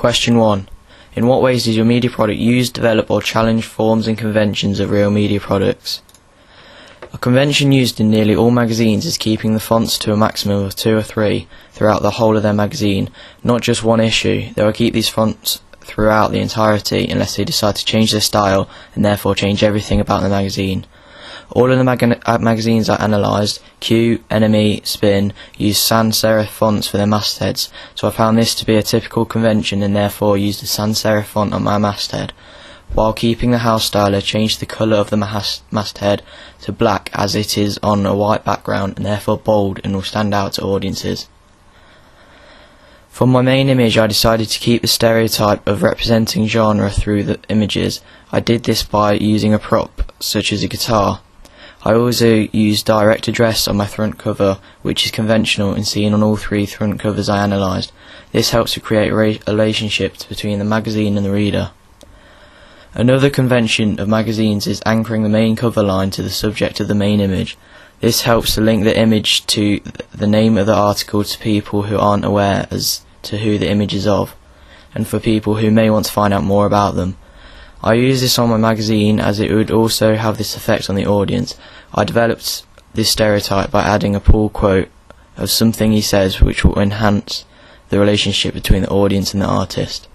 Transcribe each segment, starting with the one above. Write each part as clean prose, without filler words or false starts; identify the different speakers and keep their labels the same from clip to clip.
Speaker 1: Question 1. In what ways does your media product use, develop or challenge forms and conventions of real media products? A convention used in nearly all magazines is keeping the fonts to a maximum of 2 or 3 throughout the whole of their magazine, not just one issue. They will keep these fonts throughout the entirety unless they decide to change their style and therefore change everything about the magazine. All of the magazines I analysed, Q, NME, Spin, use sans serif fonts for their mastheads, so I found this to be a typical convention and therefore used a sans serif font on my masthead. While keeping the house style, I changed the colour of the masthead to black as it is on a white background and therefore bold and will stand out to audiences. For my main image, I decided to keep the stereotype of representing genre through the images. I did this by using a prop, such as a guitar. I also used direct address on my front cover, which is conventional and seen on all 3 front covers I analysed. This helps to create a relationship between the magazine and the reader. Another convention of magazines is anchoring the main cover line to the subject of the main image. This helps to link the image to the name of the article to people who aren't aware as to who the image is of, and for people who may want to find out more about them. I use this on my magazine as it would also have this effect on the audience. I developed this stereotype by adding a pull quote of something he says, which will enhance the relationship between the audience and the artist.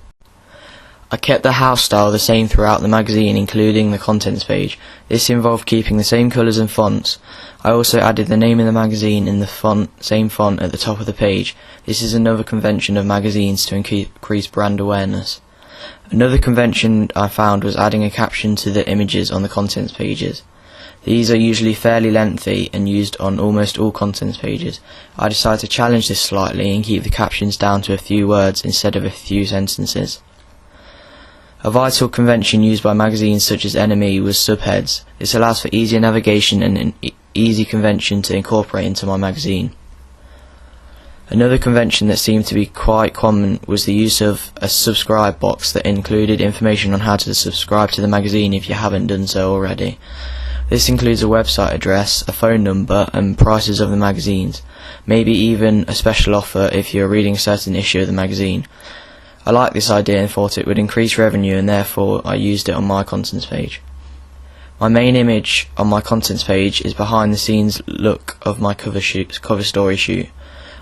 Speaker 1: I kept the house style the same throughout the magazine, including the contents page. This involved keeping the same colours and fonts. I also added the name of the magazine in the same font at the top of the page. This is another convention of magazines to increase brand awareness. Another convention I found was adding a caption to the images on the contents pages. These are usually fairly lengthy and used on almost all contents pages. I decided to challenge this slightly and keep the captions down to a few words instead of a few sentences. A vital convention used by magazines such as NME was subheads. This allows for easier navigation and an easy convention to incorporate into my magazine. Another convention that seemed to be quite common was the use of a subscribe box that included information on how to subscribe to the magazine if you haven't done so already. This includes a website address, a phone number and prices of the magazines, maybe even a special offer if you're reading a certain issue of the magazine. I liked this idea and thought it would increase revenue, and therefore I used it on my contents page. My main image on my contents page is behind the scenes look of my cover story shoot.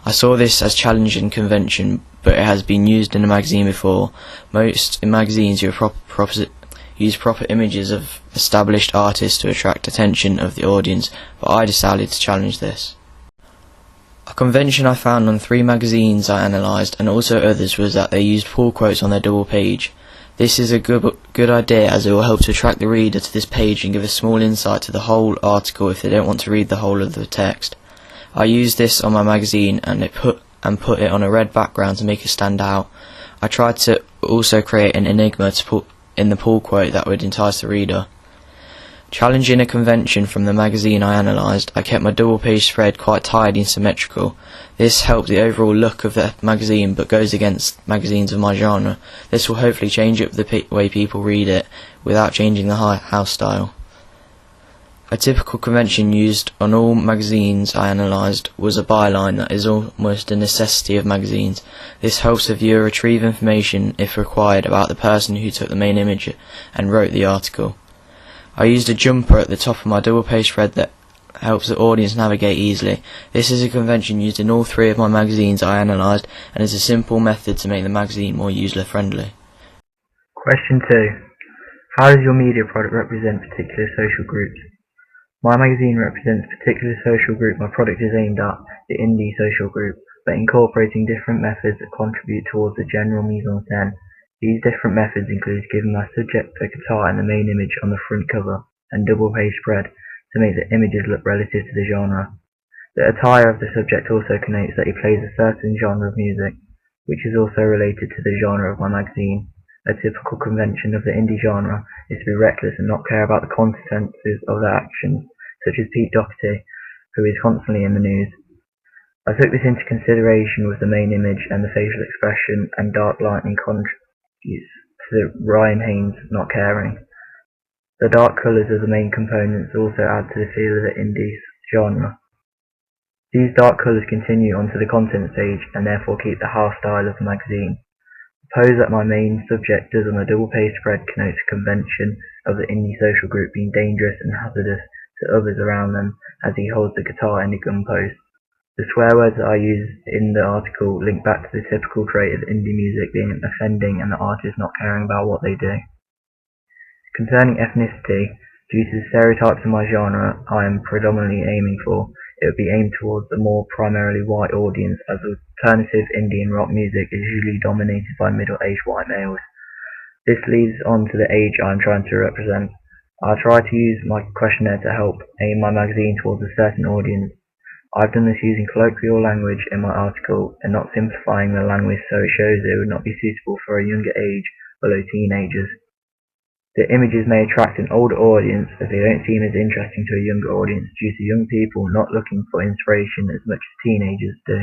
Speaker 1: I saw this as challenging convention, but it has been used in a magazine before. Most magazines use proper images of established artists to attract attention of the audience, but I decided to challenge this. A convention I found on 3 magazines I analysed, and also others, was that they used pull quotes on their double page. This is a good idea, as it will help to attract the reader to this page and give a small insight to the whole article if they don't want to read the whole of the text. I used this on my magazine and put it on a red background to make it stand out. I tried to also create an enigma to put in the pull quote that would entice the reader. Challenging a convention from the magazine I analysed, I kept my double page spread quite tidy and symmetrical. This helped the overall look of the magazine but goes against magazines of my genre. This will hopefully change up the way people read it without changing the house style. A typical convention used on all magazines I analysed was a byline that is almost a necessity of magazines. This helps the viewer retrieve information, if required, about the person who took the main image and wrote the article. I used a jumper at the top of my double page spread that helps the audience navigate easily. This is a convention used in all 3 of my magazines I analysed and is a simple method to make the magazine more user-friendly.
Speaker 2: Question 2. How does your media product represent particular social groups? My magazine represents a particular social group my product is aimed at, the indie social group, but incorporating different methods that contribute towards the general mise-en-scène. These different methods include giving my subject a guitar in the main image on the front cover and double page spread to make the images look relative to the genre. The attire of the subject also connotes that he plays a certain genre of music, which is also related to the genre of my magazine. A typical convention of the indie genre is to be reckless and not care about the consequences of their actions, such as Pete Doherty, who is constantly in the news. I took this into consideration with the main image, and the facial expression and dark lighting contributes to Ryan Haynes not caring. The dark colours of the main components also add to the feel of the indie genre. These dark colours continue onto the contents page and therefore keep the house style of the magazine. Suppose that my main subject does on a double-page spread connotes a convention of the indie social group being dangerous and hazardous to others around them as he holds the guitar in the gunpost. The swear words that I use in the article link back to the typical trait of indie music being offending and the artist not caring about what they do. Concerning ethnicity, due to the stereotypes in my genre I am predominantly aiming for, it would be aimed towards a more primarily white audience, as alternative indie and rock music is usually dominated by middle-aged white males. This leads on to the age I am trying to represent. I try to use my questionnaire to help aim my magazine towards a certain audience. I've done this using colloquial language in my article and not simplifying the language so it shows it would not be suitable for a younger age below teenagers. The images may attract an older audience as they don't seem as interesting to a younger audience due to young people not looking for inspiration as much as teenagers do.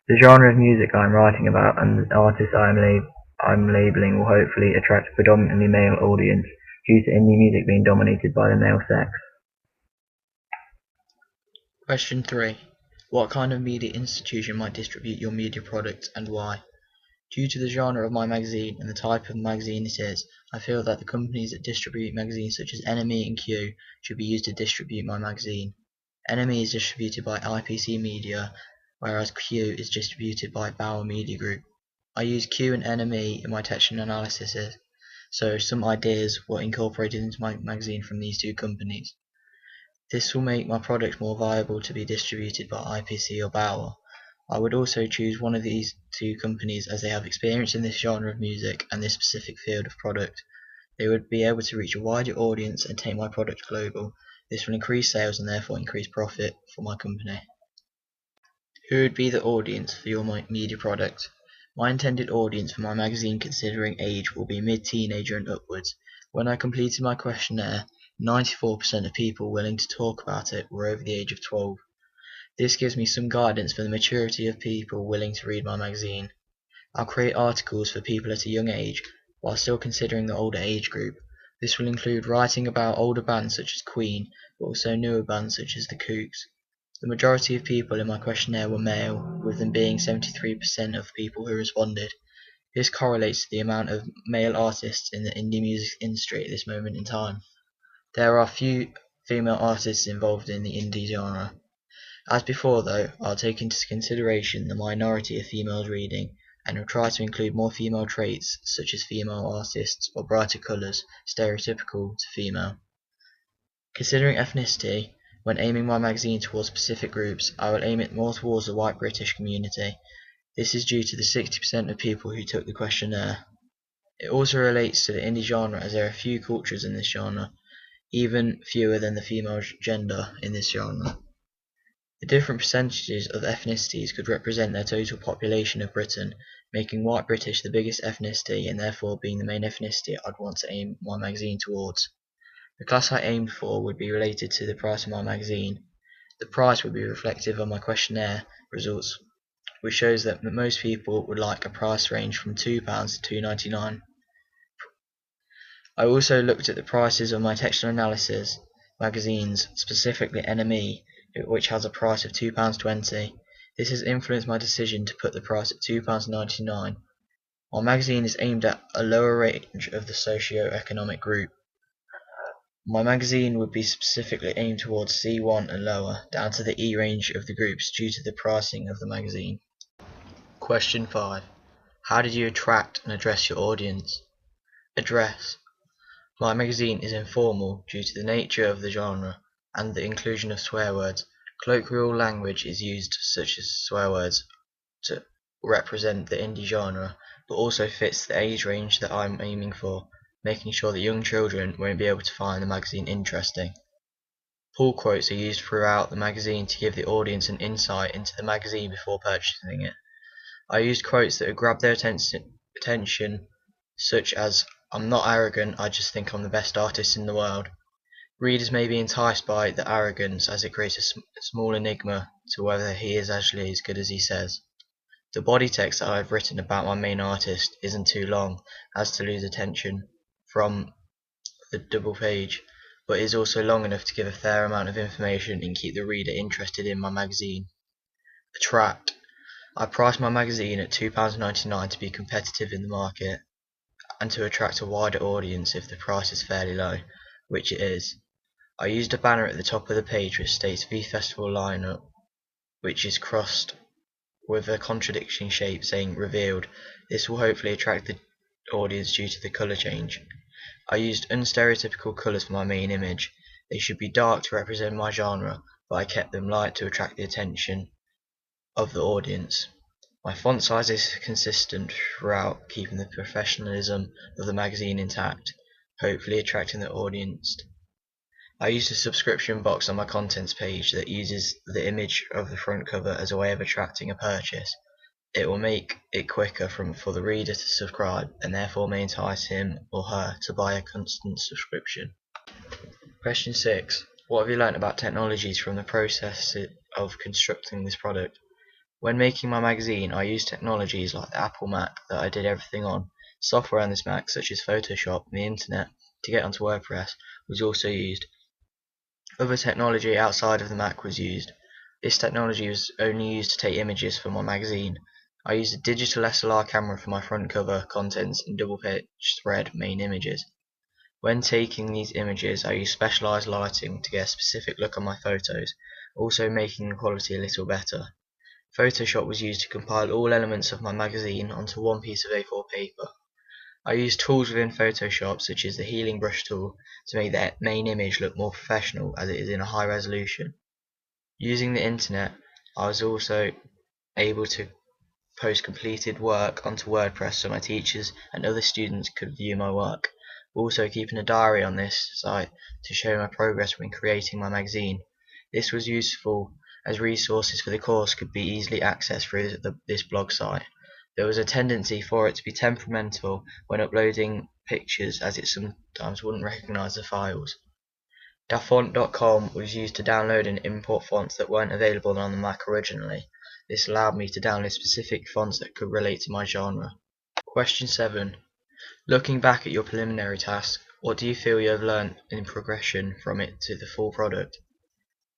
Speaker 2: The genre of music I am writing about and the artists I'm labelling will hopefully attract a predominantly male audience due to indie music being dominated by the male sex.
Speaker 1: Question 3. What kind of media institution might distribute your media product and why? Due to the genre of my magazine and the type of magazine it is, I feel that the companies that distribute magazines such as NME and Q should be used to distribute my magazine. NME is distributed by IPC Media, whereas Q is distributed by Bauer Media Group. I use Q and NME in my textual analysis, so some ideas were incorporated into my magazine from these two companies. This will make my product more viable to be distributed by IPC or Bauer. I would also choose one of these two companies as they have experience in this genre of music and this specific field of product. They would be able to reach a wider audience and take my product global. This will increase sales and therefore increase profit for my company. Who would be the audience for your media product? My intended audience for my magazine considering age will be mid-teenager and upwards. When I completed my questionnaire, 94% of people willing to talk about it were over the age of 12. This gives me some guidance for the maturity of people willing to read my magazine. I'll create articles for people at a young age, while still considering the older age group. This will include writing about older bands such as Queen, but also newer bands such as the Kooks. The majority of people in my questionnaire were male, with them being 73% of people who responded. This correlates to the amount of male artists in the indie music industry at this moment in time. There are few female artists involved in the indie genre. As before though, I'll take into consideration the minority of females reading, and will try to include more female traits such as female artists or brighter colours, stereotypical to female. Considering ethnicity, when aiming my magazine towards specific groups, I will aim it more towards the white British community. This is due to the 60% of people who took the questionnaire. It also relates to the indie genre as there are few cultures in this genre, even fewer than the female gender in this genre. The different percentages of ethnicities could represent their total population of Britain, making white British the biggest ethnicity and therefore being the main ethnicity I'd want to aim my magazine towards. The class I aimed for would be related to the price of my magazine. The price would be reflective of my questionnaire results, which shows that most people would like a price range from £2 to £2.99. I also looked at the prices of my textual analysis magazines, specifically NME, which has a price of £2.20. This has influenced my decision to put the price at £2.99. My magazine is aimed at a lower range of the socio-economic group. My magazine would be specifically aimed towards C1 and lower, down to the E range of the groups due to the pricing of the magazine. Question 5. How did you attract and address your audience? Address. My magazine is informal due to the nature of the genre and the inclusion of swear words. Colloquial language is used, such as swear words, to represent the indie genre, but also fits the age range that I'm aiming for, making sure that young children won't be able to find the magazine interesting. Pull quotes are used throughout the magazine to give the audience an insight into the magazine before purchasing it. I used quotes that would grab their attention, such as, "I'm not arrogant, I just think I'm the best artist in the world." Readers may be enticed by the arrogance as it creates a small enigma to whether he is actually as good as he says. The body text that I have written about my main artist isn't too long as to lose attention from the double page, but is also long enough to give a fair amount of information and keep the reader interested in my magazine. Attract. I priced my magazine at £2.99 to be competitive in the market and to attract a wider audience if the price is fairly low, which it is. I used a banner at the top of the page which states V Festival lineup, which is crossed with a contradiction shape saying revealed. This will hopefully attract the audience due to the colour change. I used unstereotypical colours for my main image. They should be dark to represent my genre, but I kept them light to attract the attention of the audience. My font size is consistent throughout, keeping the professionalism of the magazine intact, hopefully attracting the audience. I used a subscription box on my contents page that uses the image of the front cover as a way of attracting a purchase. It will make it quicker for the reader to subscribe, and therefore may entice him or her to buy a constant subscription. Question 6. What have you learnt about technologies from the process of constructing this product? When making my magazine, I used technologies like the Apple Mac that I did everything on. Software on this Mac, such as Photoshop and the internet to get onto WordPress, was also used. Other technology outside of the Mac was used. This technology was only used to take images for my magazine. I used a digital SLR camera for my front cover contents and double page spread main images. When taking these images, I used specialised lighting to get a specific look on my photos, also making the quality a little better. Photoshop was used to compile all elements of my magazine onto one piece of A4 paper. I used tools within Photoshop such as the healing brush tool to make the main image look more professional as it is in a high resolution. Using the internet, I was also able to post completed work onto WordPress so my teachers and other students could view my work. Also keeping a diary on this site to show my progress when creating my magazine. This was useful as resources for the course could be easily accessed through this blog site. There was a tendency for it to be temperamental when uploading pictures as it sometimes wouldn't recognise the files. Dafont.com was used to download and import fonts that weren't available on the Mac originally. This allowed me to download specific fonts that could relate to my genre. Question 7. Looking back at your preliminary task, what do you feel you have learnt in progression from it to the full product?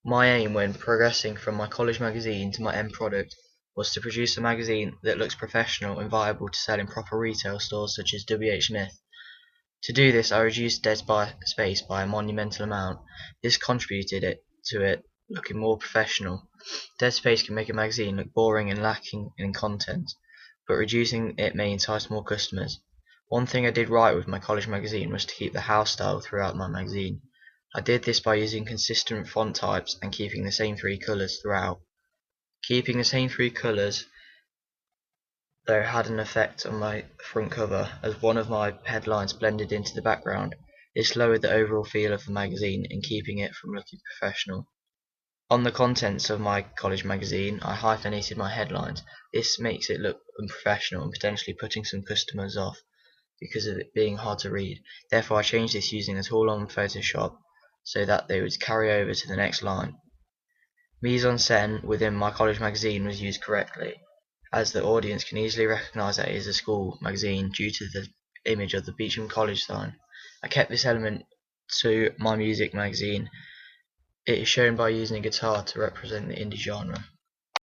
Speaker 1: My aim when progressing from my college magazine to my end product was to produce a magazine that looks professional and viable to sell in proper retail stores such as WH Smith. To do this, I reduced dead space by a monumental amount. This contributed to it looking more professional. Dead space can make a magazine look boring and lacking in content, but reducing it may entice more customers. One thing I did right with my college magazine was to keep the house style throughout my magazine. I did this by using consistent font types and keeping the same 3 colours throughout. Keeping the same 3 colours though had an effect on my front cover, as one of my headlines blended into the background. This lowered the overall feel of the magazine in keeping it from looking professional. On the contents of my college magazine, I hyphenated my headlines. This makes it look unprofessional and potentially putting some customers off because of it being hard to read. Therefore I changed this using a tool on Photoshop so that they would carry over to the next line. Mise-en-scène within my college magazine was used correctly, as the audience can easily recognise that it is a school magazine due to the image of the Beecham College sign. I kept this element to my music magazine. It is shown by using a guitar to represent the indie genre.